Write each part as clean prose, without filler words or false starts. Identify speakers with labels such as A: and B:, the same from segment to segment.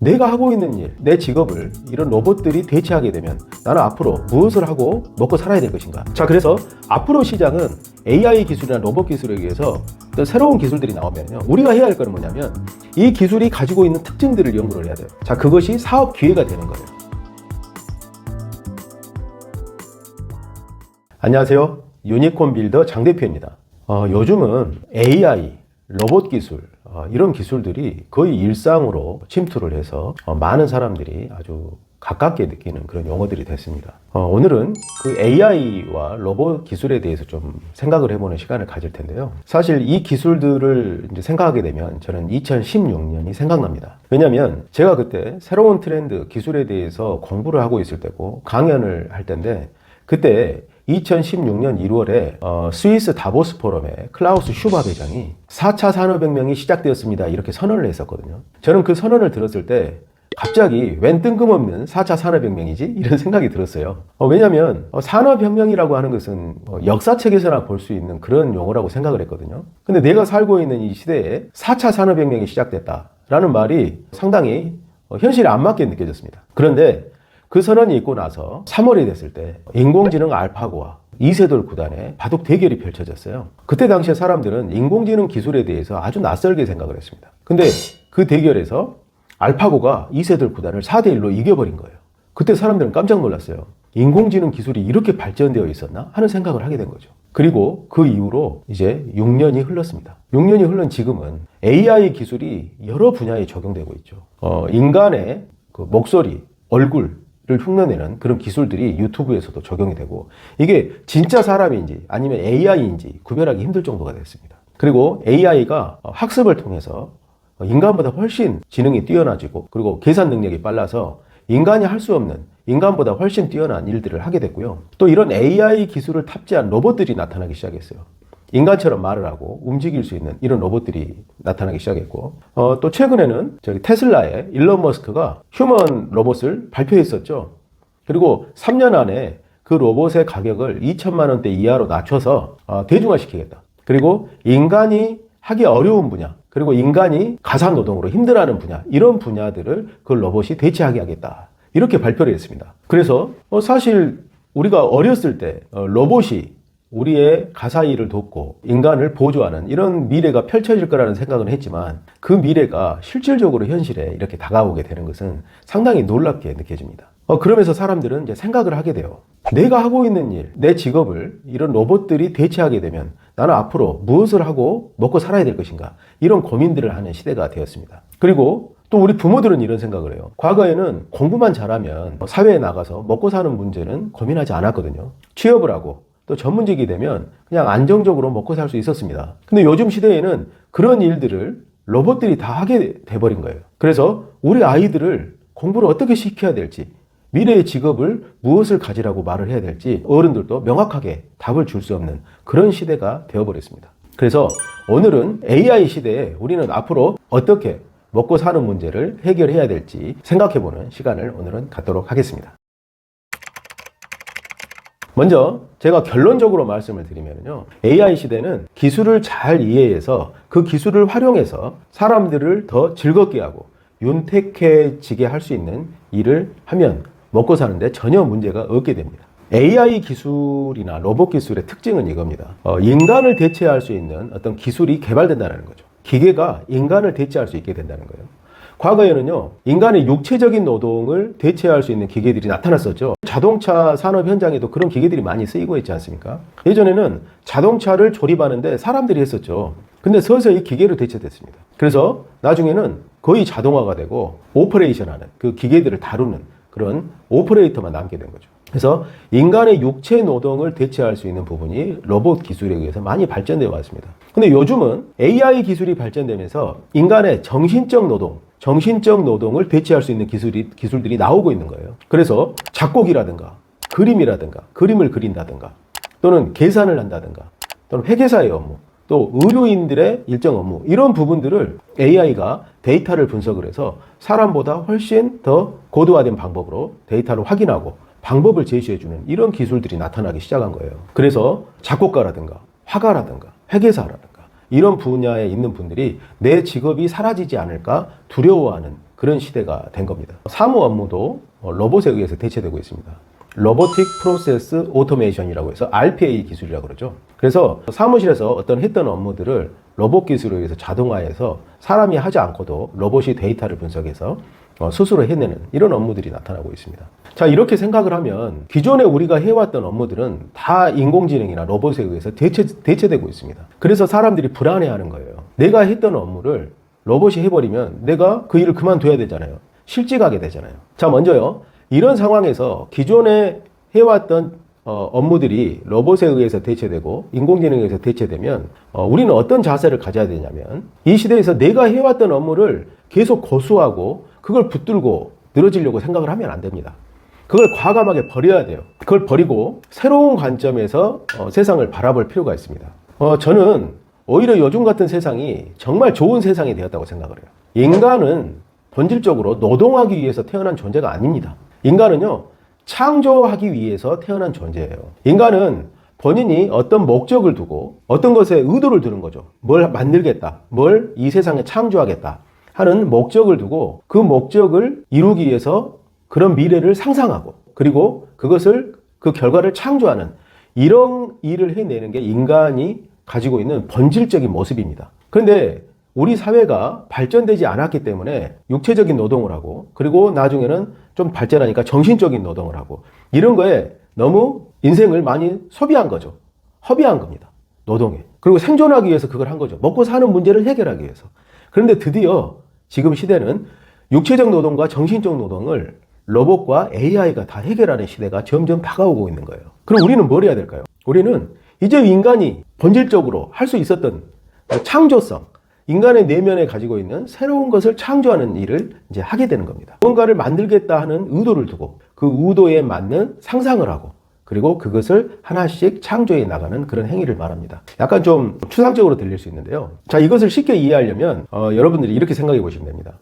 A: 내가 하고 있는 일, 내 직업을 이런 로봇들이 대체하게 되면 나는 앞으로 무엇을 하고 먹고 살아야 될 것인가? 자, 그래서 앞으로 시장은 AI 기술이나 로봇 기술에 의해서 어떤 새로운 기술들이 나오면요, 우리가 해야 할 것은 뭐냐면 이 기술이 가지고 있는 특징들을 연구를 해야 돼요. 자, 그것이 사업 기회가 되는 거예요. 안녕하세요. 유니콘 빌더 장 대표입니다. 요즘은 AI, 로봇 기술, 이런 기술들이 거의 일상으로 침투를 해서 많은 사람들이 아주 가깝게 느끼는 그런 용어들이 됐습니다. 오늘은 그 AI와 로봇 기술에 대해서 좀 생각을 해보는 시간을 가질 텐데요. 사실 이 기술들을 이제 생각하게 되면 저는 2016년이 생각납니다. 왜냐하면 제가 그때 새로운 트렌드, 기술에 대해서 공부를 하고 있을 때고 강연을 할 때인데, 그때 2016년 1월에 스위스 다보스 포럼에 클라우스 슈밥 회장이 4차 산업혁명이 시작되었습니다, 이렇게 선언을 했었거든요. 저는 그 선언을 들었을 때 갑자기 웬 뜬금없는 4차 산업혁명이지? 이런 생각이 들었어요. 왜냐하면 산업혁명이라고 하는 것은 역사책에서나 볼 수 있는 그런 용어라고 생각을 했거든요. 근데 내가 살고 있는 이 시대에 4차 산업혁명이 시작됐다라는 말이 상당히 현실에 안 맞게 느껴졌습니다. 그런데 그 선언이 있고 나서 3월이 됐을 때 인공지능 알파고와 이세돌 구단의 바둑 대결이 펼쳐졌어요. 그때 당시에 사람들은 인공지능 기술에 대해서 아주 낯설게 생각을 했습니다. 근데 그 대결에서 알파고가 이세돌 구단을 4대1로 이겨버린 거예요. 그때 사람들은 깜짝 놀랐어요. 인공지능 기술이 이렇게 발전되어 있었나 하는 생각을 하게 된 거죠. 그리고 그 이후로 이제 6년이 흘렀습니다. 6년이 흘른 지금은 AI 기술이 여러 분야에 적용되고 있죠. 인간의 그 목소리, 얼굴 를 흉내내는 그런 기술들이 유튜브에서도 적용이 되고, 이게 진짜 사람인지 아니면 AI인지 구별하기 힘들 정도가 됐습니다. 그리고 AI가 학습을 통해서 인간보다 훨씬 지능이 뛰어나지고, 그리고 계산 능력이 빨라서 인간이 할 수 없는, 인간보다 훨씬 뛰어난 일들을 하게 됐고요. 또 이런 AI 기술을 탑재한 로봇들이 나타나기 시작했어요. 인간처럼 말을 하고 움직일 수 있는 이런 로봇들이 나타나기 시작했고, 또 최근에는 저기 테슬라의 일론 머스크가 휴먼 로봇을 발표했었죠. 그리고 3년 안에 그 로봇의 가격을 2천만 원대 이하로 낮춰서 대중화시키겠다. 그리고 인간이 하기 어려운 분야, 그리고 인간이 가사노동으로 힘들어하는 분야, 이런 분야들을 그 로봇이 대체하게 하겠다, 이렇게 발표를 했습니다. 그래서 사실 우리가 어렸을 때 로봇이 우리의 가사 일을 돕고 인간을 보조하는 이런 미래가 펼쳐질 거라는 생각은 했지만, 그 미래가 실질적으로 현실에 이렇게 다가오게 되는 것은 상당히 놀랍게 느껴집니다. 그러면서 사람들은 이제 생각을 하게 돼요. 내가 하고 있는 일, 내 직업을 이런 로봇들이 대체하게 되면 나는 앞으로 무엇을 하고 먹고 살아야 될 것인가, 이런 고민들을 하는 시대가 되었습니다. 그리고 또 우리 부모들은 이런 생각을 해요. 과거에는 공부만 잘하면 사회에 나가서 먹고 사는 문제는 고민하지 않았거든요. 취업을 하고 또 전문직이 되면 그냥 안정적으로 먹고 살 수 있었습니다. 근데 요즘 시대에는 그런 일들을 로봇들이 다 하게 돼버린 거예요. 그래서 우리 아이들을 공부를 어떻게 시켜야 될지, 미래의 직업을 무엇을 가지라고 말을 해야 될지 어른들도 명확하게 답을 줄 수 없는 그런 시대가 되어버렸습니다. 그래서 오늘은 AI 시대에 우리는 앞으로 어떻게 먹고 사는 문제를 해결해야 될지 생각해보는 시간을 오늘은 갖도록 하겠습니다. 먼저 제가 결론적으로 말씀을 드리면요, AI 시대는 기술을 잘 이해해서 그 기술을 활용해서 사람들을 더 즐겁게 하고 윤택해지게 할 수 있는 일을 하면 먹고 사는데 전혀 문제가 없게 됩니다. AI 기술이나 로봇 기술의 특징은 이겁니다. 인간을 대체할 수 있는 어떤 기술이 개발된다는 거죠. 기계가 인간을 대체할 수 있게 된다는 거예요. 과거에는요, 인간의 육체적인 노동을 대체할 수 있는 기계들이 나타났었죠. 자동차 산업 현장에도 그런 기계들이 많이 쓰이고 있지 않습니까? 예전에는 자동차를 조립하는데 사람들이 했었죠. 근데 서서히 기계로 대체됐습니다. 그래서 나중에는 거의 자동화가 되고 오퍼레이션하는, 그 기계들을 다루는 그런 오퍼레이터만 남게 된 거죠. 그래서 인간의 육체 노동을 대체할 수 있는 부분이 로봇 기술에 의해서 많이 발전되어 왔습니다. 근데 요즘은 AI 기술이 발전되면서 인간의 정신적 노동을 대체할 수 있는 기술들이 나오고 있는 거예요. 그래서 작곡이라든가 그림이라든가 그림을 그린다든가 또는 계산을 한다든가 또는 회계사의 업무, 또 의료인들의 일정 업무, 이런 부분들을 AI가 데이터를 분석을 해서 사람보다 훨씬 더 고도화된 방법으로 데이터를 확인하고 방법을 제시해주는 이런 기술들이 나타나기 시작한 거예요. 그래서 작곡가라든가 화가라든가 회계사라든가 이런 분야에 있는 분들이 내 직업이 사라지지 않을까 두려워하는 그런 시대가 된 겁니다. 사무 업무도 로봇에 의해서 대체되고 있습니다. 로보틱 프로세스 오토메이션이라고 해서 RPA 기술이라고 그러죠. 그래서 사무실에서 어떤 했던 업무들을 로봇 기술에 의해서 자동화해서 사람이 하지 않고도 로봇이 데이터를 분석해서 스스로 해내는 이런 업무들이 나타나고 있습니다. 자, 이렇게 생각을 하면 기존에 우리가 해왔던 업무들은 다 인공지능이나 로봇에 의해서 대체되고 있습니다. 그래서 사람들이 불안해하는 거예요. 내가 했던 업무를 로봇이 해버리면 내가 그 일을 그만둬야 되잖아요. 실직하게 되잖아요. 자, 먼저요. 이런 상황에서 기존에 해왔던 업무들이 로봇에 의해서 대체되고 인공지능에 의해서 대체되면 우리는 어떤 자세를 가져야 되냐면 이 시대에서 내가 해왔던 업무를 계속 고수하고 그걸 붙들고 늘어지려고 생각을 하면 안 됩니다. 그걸 과감하게 버려야 돼요. 그걸 버리고 새로운 관점에서 세상을 바라볼 필요가 있습니다. 저는 오히려 요즘 같은 세상이 정말 좋은 세상이 되었다고 생각을 해요. 인간은 본질적으로 노동하기 위해서 태어난 존재가 아닙니다. 인간은요, 창조하기 위해서 태어난 존재예요. 인간은 본인이 어떤 목적을 두고 어떤 것에 의도를 두는 거죠. 뭘 만들겠다, 뭘 이 세상에 창조하겠다 하는 목적을 두고 그 목적을 이루기 위해서 그런 미래를 상상하고 그리고 그것을 그 결과를 창조하는 이런 일을 해내는 게 인간이 가지고 있는 본질적인 모습입니다. 그런데 우리 사회가 발전되지 않았기 때문에 육체적인 노동을 하고 그리고 나중에는 좀 발전하니까 정신적인 노동을 하고 이런 거에 너무 인생을 많이 소비한 거죠. 허비한 겁니다. 노동에. 그리고 생존하기 위해서 그걸 한 거죠. 먹고 사는 문제를 해결하기 위해서. 그런데 드디어 지금 시대는 육체적 노동과 정신적 노동을 로봇과 AI가 다 해결하는 시대가 점점 다가오고 있는 거예요. 그럼 우리는 뭘 해야 될까요? 우리는 이제 인간이 본질적으로 할 수 있었던 창조성, 인간의 내면에 가지고 있는 새로운 것을 창조하는 일을 이제 하게 되는 겁니다. 뭔가를 만들겠다 하는 의도를 두고 그 의도에 맞는 상상을 하고 그리고 그것을 하나씩 창조해 나가는 그런 행위를 말합니다. 약간 좀 추상적으로 들릴 수 있는데요. 자, 이것을 쉽게 이해하려면 여러분들이 이렇게 생각해 보시면 됩니다.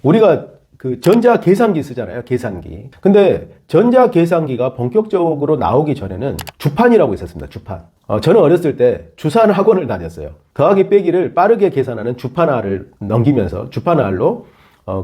A: 우리가 그 전자 계산기 쓰잖아요. 계산기. 근데 전자 계산기가 본격적으로 나오기 전에는 주판이라고 있었습니다. 주판. 저는 어렸을 때 주산 학원을 다녔어요. 더하기 빼기를 빠르게 계산하는 주판알을 넘기면서 주판알로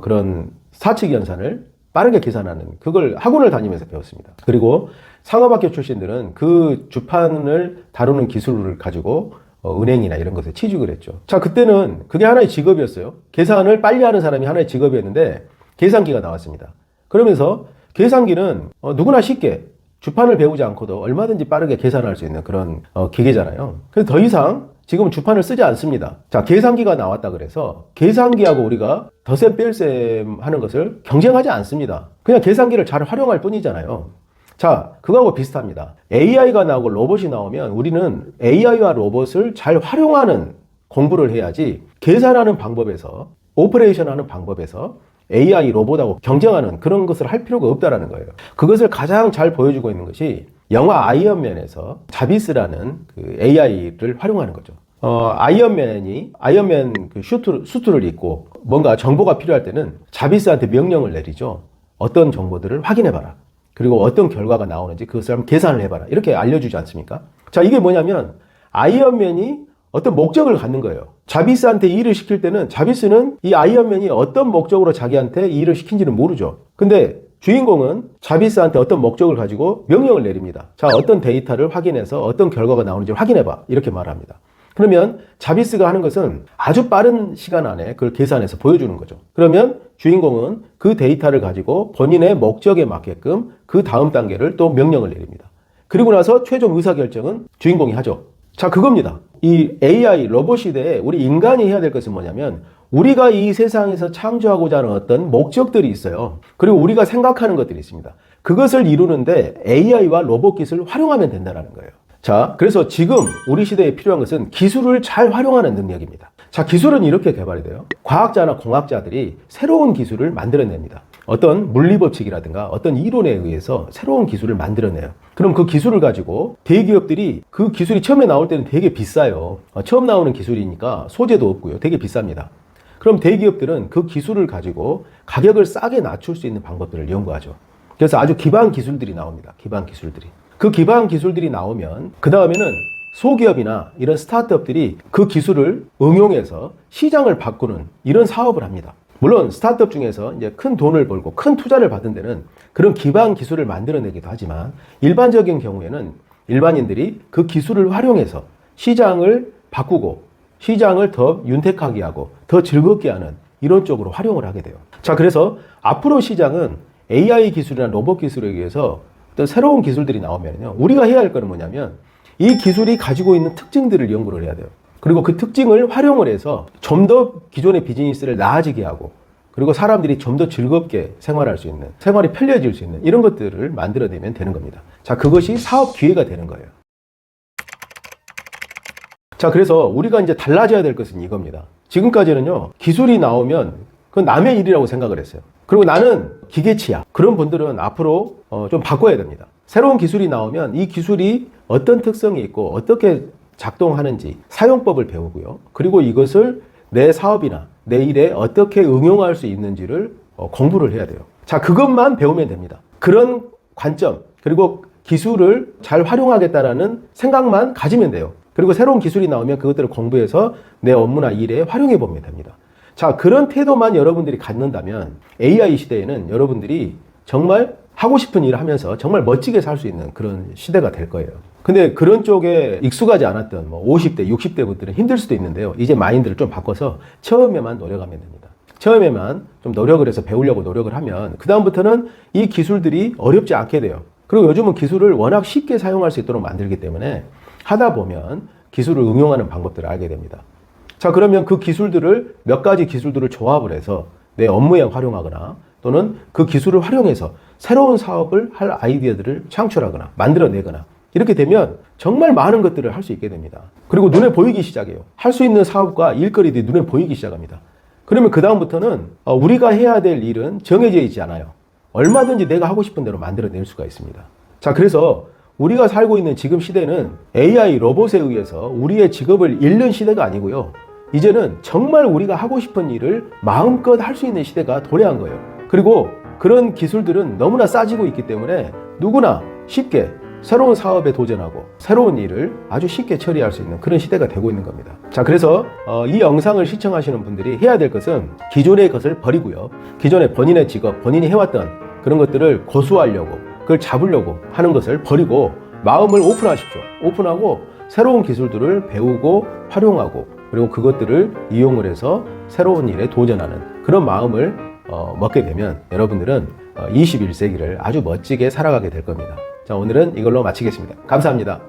A: 그런 사칙 연산을 빠르게 계산하는 그걸 학원을 다니면서 배웠습니다. 그리고 상업학교 출신들은 그 주판을 다루는 기술을 가지고 은행이나 이런 것에 취직을 했죠. 자, 그때는 그게 하나의 직업이었어요. 계산을 빨리 하는 사람이 하나의 직업이었는데 계산기가 나왔습니다. 그러면서 계산기는 누구나 쉽게 주판을 배우지 않고도 얼마든지 빠르게 계산할 수 있는 그런 기계잖아요. 그래서 더 이상 지금은 주판을 쓰지 않습니다. 자, 계산기가 나왔다 그래서 계산기하고 우리가 덧셈 뺄셈 하는 것을 경쟁하지 않습니다. 그냥 계산기를 잘 활용할 뿐이잖아요. 자, 그거하고 비슷합니다. AI가 나오고 로봇이 나오면 우리는 AI와 로봇을 잘 활용하는 공부를 해야지 계산하는 방법에서 오퍼레이션 하는 방법에서 AI 로봇하고 경쟁하는 그런 것을 할 필요가 없다라는 거예요. 그것을 가장 잘 보여주고 있는 것이 영화 아이언맨에서 자비스라는 그 AI를 활용하는 거죠. 아이언맨 그 수트를 입고 뭔가 정보가 필요할 때는 자비스한테 명령을 내리죠. 어떤 정보들을 확인해봐라. 그리고 어떤 결과가 나오는지 그것을 한번 계산을 해봐라. 이렇게 알려주지 않습니까? 자, 이게 뭐냐면 아이언맨이 어떤 목적을 갖는 거예요. 자비스한테 일을 시킬 때는 자비스는 이 아이언맨이 어떤 목적으로 자기한테 일을 시킨지는 모르죠. 근데 주인공은 자비스한테 어떤 목적을 가지고 명령을 내립니다. 자, 어떤 데이터를 확인해서 어떤 결과가 나오는지 확인해봐. 이렇게 말합니다. 그러면 자비스가 하는 것은 아주 빠른 시간 안에 그걸 계산해서 보여주는 거죠. 그러면 주인공은 그 데이터를 가지고 본인의 목적에 맞게끔 그 다음 단계를 또 명령을 내립니다. 그리고 나서 최종 의사결정은 주인공이 하죠. 자, 그겁니다. 이 AI 로봇 시대에 우리 인간이 해야 될 것은 뭐냐면 우리가 이 세상에서 창조하고자 하는 어떤 목적들이 있어요. 그리고 우리가 생각하는 것들이 있습니다. 그것을 이루는데 AI와 로봇 기술을 활용하면 된다는 거예요. 자, 그래서 지금 우리 시대에 필요한 것은 기술을 잘 활용하는 능력입니다. 자, 기술은 이렇게 개발이 돼요. 과학자나 공학자들이 새로운 기술을 만들어냅니다. 어떤 물리법칙이라든가 어떤 이론에 의해서 새로운 기술을 만들어내요. 그럼 그 기술을 가지고 대기업들이 그 기술이 처음에 나올 때는 되게 비싸요. 처음 나오는 기술이니까 소재도 없고요. 되게 비쌉니다. 그럼 대기업들은 그 기술을 가지고 가격을 싸게 낮출 수 있는 방법들을 연구하죠. 그래서 아주 기반 기술들이 나옵니다. 기반 기술들이. 그 기반 기술들이 나오면 그 다음에는 소기업이나 이런 스타트업들이 그 기술을 응용해서 시장을 바꾸는 이런 사업을 합니다. 물론 스타트업 중에서 이제 큰 돈을 벌고 큰 투자를 받은 데는 그런 기반 기술을 만들어내기도 하지만 일반적인 경우에는 일반인들이 그 기술을 활용해서 시장을 바꾸고 시장을 더 윤택하게 하고 더 즐겁게 하는 이런 쪽으로 활용을 하게 돼요. 자, 그래서 앞으로 시장은 AI 기술이나 로봇 기술에 의해서 어떤 새로운 기술들이 나오면요. 우리가 해야 할 거는 뭐냐면 이 기술이 가지고 있는 특징들을 연구를 해야 돼요. 그리고 그 특징을 활용을 해서 좀 더 기존의 비즈니스를 나아지게 하고 그리고 사람들이 좀 더 즐겁게 생활할 수 있는, 생활이 편리해질 수 있는 이런 것들을 만들어내면 되는 겁니다. 자, 그것이 사업 기회가 되는 거예요. 자, 그래서 우리가 이제 달라져야 될 것은 이겁니다. 지금까지는요, 기술이 나오면 그건 남의 일이라고 생각을 했어요. 그리고 나는 기계치야. 그런 분들은 앞으로 좀 바꿔야 됩니다. 새로운 기술이 나오면 이 기술이 어떤 특성이 있고 어떻게 작동하는지 사용법을 배우고요. 그리고 이것을 내 사업이나 내 일에 어떻게 응용할 수 있는지를 공부를 해야 돼요. 자, 그것만 배우면 됩니다. 그런 관점, 그리고 기술을 잘 활용하겠다라는 생각만 가지면 돼요. 그리고 새로운 기술이 나오면 그것들을 공부해서 내 업무나 일에 활용해 보면 됩니다. 자, 그런 태도만 여러분들이 갖는다면 AI 시대에는 여러분들이 정말 하고 싶은 일을 하면서 정말 멋지게 살 수 있는 그런 시대가 될 거예요. 근데 그런 쪽에 익숙하지 않았던 50대, 60대 분들은 힘들 수도 있는데요. 이제 마인드를 좀 바꿔서 처음에만 노력하면 됩니다. 처음에만 좀 노력을 해서 배우려고 노력을 하면 그다음부터는 이 기술들이 어렵지 않게 돼요. 그리고 요즘은 기술을 워낙 쉽게 사용할 수 있도록 만들기 때문에 하다 보면 기술을 응용하는 방법들을 알게 됩니다. 자, 그러면 그 기술들을 몇 가지 기술들을 조합을 해서 내 업무에 활용하거나 또는 그 기술을 활용해서 새로운 사업을 할 아이디어들을 창출하거나 만들어내거나 이렇게 되면 정말 많은 것들을 할 수 있게 됩니다. 그리고 눈에 보이기 시작해요. 할 수 있는 사업과 일거리들이 눈에 보이기 시작합니다. 그러면 그 다음부터는 우리가 해야 될 일은 정해져 있지 않아요. 얼마든지 내가 하고 싶은 대로 만들어낼 수가 있습니다. 자, 그래서 우리가 살고 있는 지금 시대는 AI 로봇에 의해서 우리의 직업을 잃는 시대가 아니고요. 이제는 정말 우리가 하고 싶은 일을 마음껏 할 수 있는 시대가 도래한 거예요. 그리고 그런 기술들은 너무나 싸지고 있기 때문에 누구나 쉽게 새로운 사업에 도전하고 새로운 일을 아주 쉽게 처리할 수 있는 그런 시대가 되고 있는 겁니다. 자, 그래서 이 영상을 시청하시는 분들이 해야 될 것은 기존의 것을 버리고요. 기존의 본인의 직업, 본인이 해왔던 그런 것들을 고수하려고 그걸 잡으려고 하는 것을 버리고 마음을 오픈하십시오. 오픈하고 새로운 기술들을 배우고 활용하고 그리고 그것들을 이용을 해서 새로운 일에 도전하는 그런 마음을 먹게 되면 여러분들은 21세기를 아주 멋지게 살아가게 될 겁니다. 자, 오늘은 이걸로 마치겠습니다. 감사합니다.